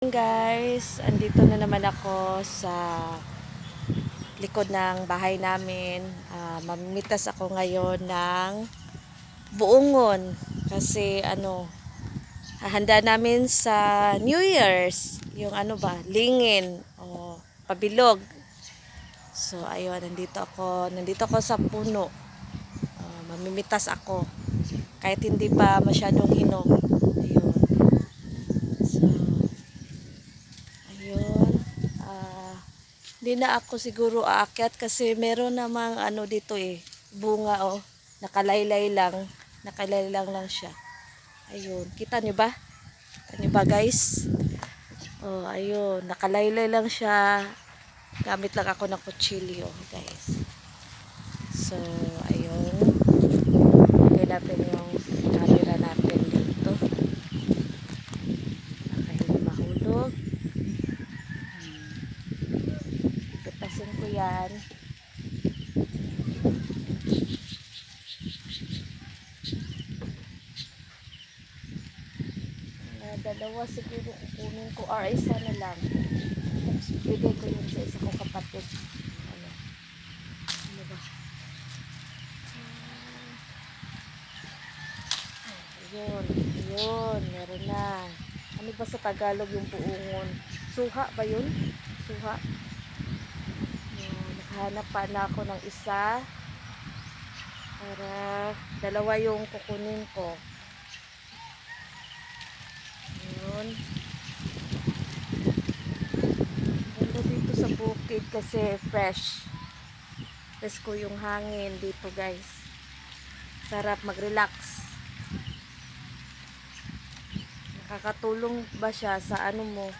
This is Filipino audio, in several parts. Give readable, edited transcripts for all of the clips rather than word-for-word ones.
Guys, andito na naman ako sa likod ng bahay namin. Mamimitas ako ngayon ng buongon kasi hahanda namin sa New Year's yung lingin o pabilog. So ayun, nandito ako sa puno. Mamimitas ako kahit hindi pa masyadong hinog. Ayun. So ayun, hindi na ako siguro aakyat kasi meron namang dito bunga nakalaylay lang siya. Ayun, kita niyo ba? Kita niyo ba guys? Oh, ayun, nakalaylay lang siya. Gamit lang ako ng kutsilyo guys. So, ayun. Lagay natin yung camera natin dito. Baka mahulog. Pitasin ko yan. Dalawa siguro kukunin ko or isa na lang. Tapos bigay ko yun sa isa kong kapatid. Ano ba? Ayun, meron na. Ano ba sa Tagalog yung buongon? Suha ba yun? Suha. Nakahanap pa na ako ng isa para dalawa yung kukunin ko. Ayun. Ganda dito sa bukid kasi fresh. Presko yung hangin dito guys. Sarap mag-relax. Nakakatulong ba siya sa mo?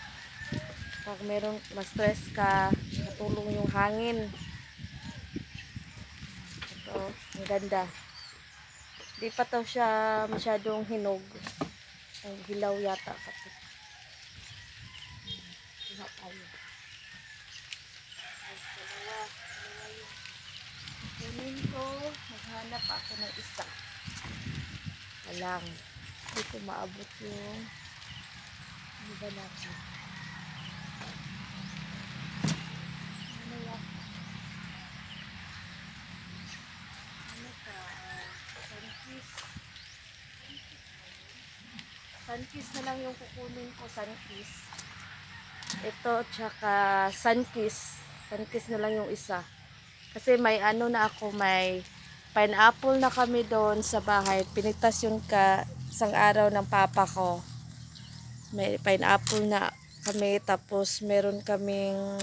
Pag meron ma-stress ka, nakatulong yung hangin. Ito, ang ganda. Di pa to siya masyadong hinog. Ang hilaw yata kapit. Hilaw tayo. Kunin ko, maghanap ako ng isa. Alang. Hindi ko maabot yung iba natin. Ano yan? Ano ka? Sunkiss. Sunkiss na lang yung kukunin ko. Sunkiss. Ito, tsaka sunkiss. Sunkiss na lang yung isa. Kasi may na ako, may pineapple na kami doon sa bahay. Pinitas yung isang araw ng papa ko. May pineapple na kami, tapos meron kaming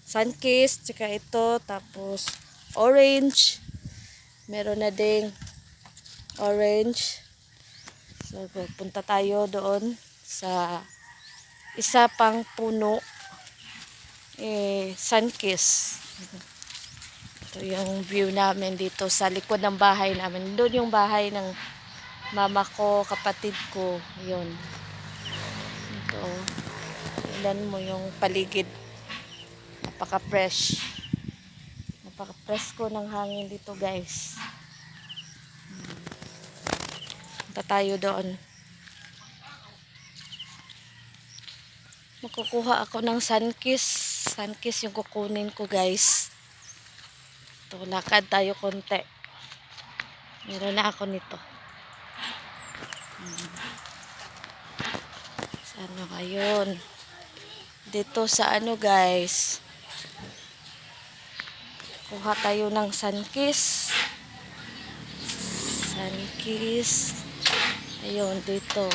sunkiss, tsaka ito, tapos orange. Meron na ding orange. So, punta tayo doon sa isa pang puno. Sunkiss. Ito yung view namin dito sa likod ng bahay namin. Doon yung bahay ng mama ko, kapatid ko. Yun. Ito. Tignan mo yung paligid. Napaka-fresh. Napaka-presko ng hangin dito guys. Punta tayo doon. Makukuha ako ng sunkiss. Sunkiss yung kukunin ko guys. Ito, lakad tayo konti. Meron na ako nito. Ano ngayon? Dito sa guys. Kuha tayo ng sunkiss. Sunkiss. Ayun, dito.